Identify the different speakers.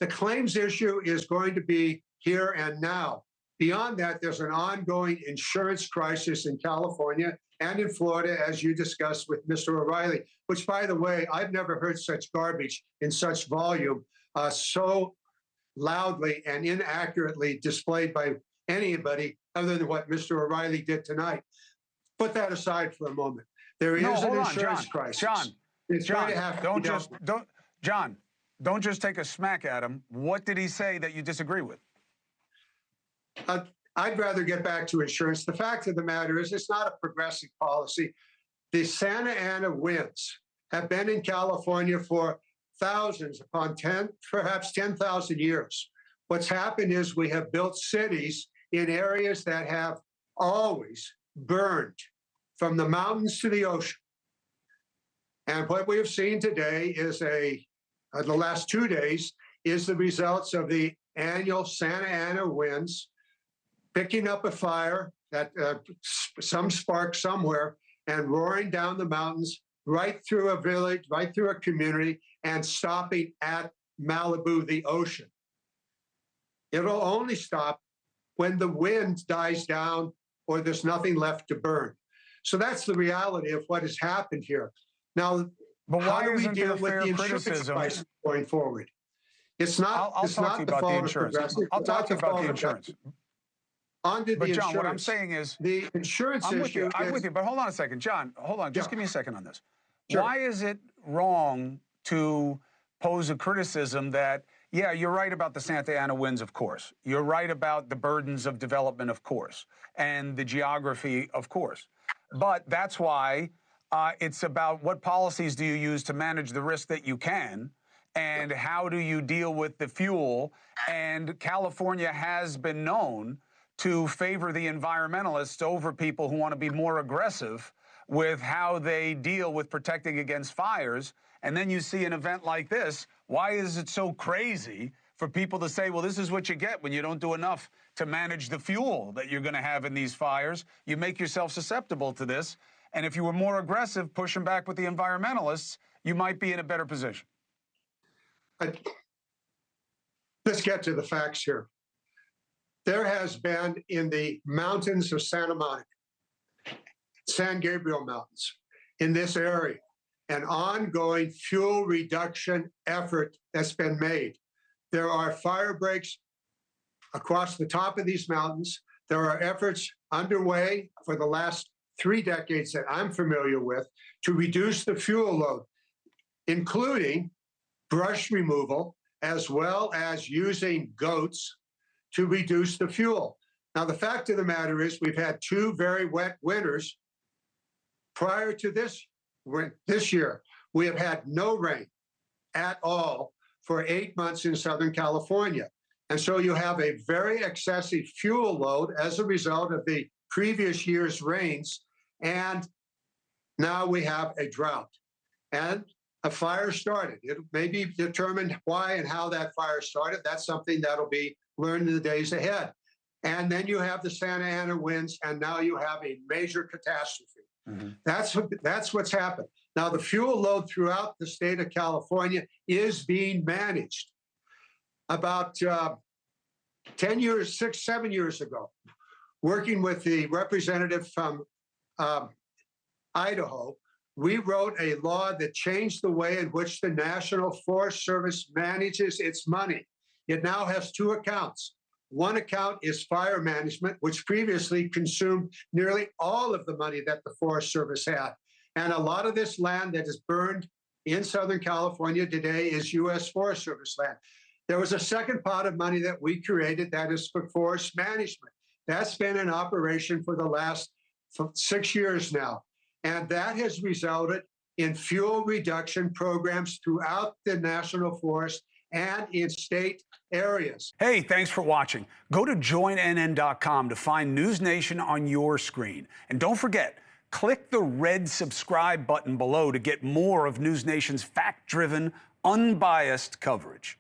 Speaker 1: the claims issue is going to be here and now. Beyond that, there's an ongoing insurance crisis in California and in Florida, as you discussed with Mr. O'Reilly, which, by the way, I've never heard such garbage in such volume, so loudly and inaccurately displayed by anybody other than what Mr. O'Reilly did tonight. Put that aside for a moment. There is an insurance crisis.
Speaker 2: John, don't just take a smack at him. What did he say that you disagree with?
Speaker 1: I'd rather get back to insurance. The fact of the matter is it's not a progressive policy. The Santa Ana winds have been in California for thousands upon perhaps 10,000 years. What's happened is we have built cities in areas that have always burned from the mountains to the ocean. And what we have seen today is the last 2 days is the results of the annual Santa Ana winds picking up a fire that some spark somewhere and roaring down the mountains right through a village, right through a community, and stopping at Malibu, the ocean. It'll only stop when the wind dies down or there's nothing left to burn. So that's the reality of what has happened here. Now,
Speaker 2: but
Speaker 1: how do we deal with the insurance crisis going forward? It's not.
Speaker 2: I'll talk to you about the insurance. I'll talk to you about the insurance. But John, what I'm saying is
Speaker 1: the insurance issue.
Speaker 2: I'm with you, but hold on a second, John. Hold on, just give me a second on this.
Speaker 1: Sure.
Speaker 2: Why is it wrong to pose a criticism that, yeah, you're right about the Santa Ana winds, of course. You're right about the burdens of development, of course, and the geography, of course. But that's why it's about what policies do you use to manage the risk that you can, and how do you deal with the fuel. And California has been known to favor the environmentalists over people who want to be more aggressive with how they deal with protecting against fires. And then you see an event like this. Why is it so crazy for people to say, well, this is what you get when you don't do enough to manage the fuel that you're going to have in these fires? You make yourself susceptible to this. And if you were more aggressive, pushing back with the environmentalists, you might be in a better position.
Speaker 1: Let's get to the facts here. There has been in the mountains of Santa Monica, San Gabriel Mountains, in this area, an ongoing fuel reduction effort that's been made. There are fire breaks across the top of these mountains. There are efforts underway for the last 3 decades that I'm familiar with to reduce the fuel load, including brush removal, as well as using goats to reduce the fuel. Now, the fact of the matter is we've had 2 very wet winters. Prior to this year, we have had no rain at all for 8 months in Southern California. And so you have a very excessive fuel load as a result of the previous year's rains. And now we have a drought. And a fire started. It may be determined why and how that fire started. That's something that'll be learned in the days ahead. And then you have the Santa Ana winds, and now you have a major catastrophe. Mm-hmm. That's what's happened. Now, the fuel load throughout the state of California is being managed. About 7 years ago, working with the representative from Idaho, we wrote a law that changed the way in which the National Forest Service manages its money. It now has 2 accounts. One account is fire management, which previously consumed nearly all of the money that the Forest Service had. And a lot of this land that is burned in Southern California today is U.S. Forest Service land. There was a second pot of money that we created that is for forest management. That's been in operation for the last 6 years now. And that has resulted in fuel reduction programs throughout the national forest and in state areas.
Speaker 2: Hey, thanks for watching. Go to joinnn.com to find NewsNation on your screen. And don't forget, click the red subscribe button below to get more of NewsNation's fact-driven, unbiased coverage.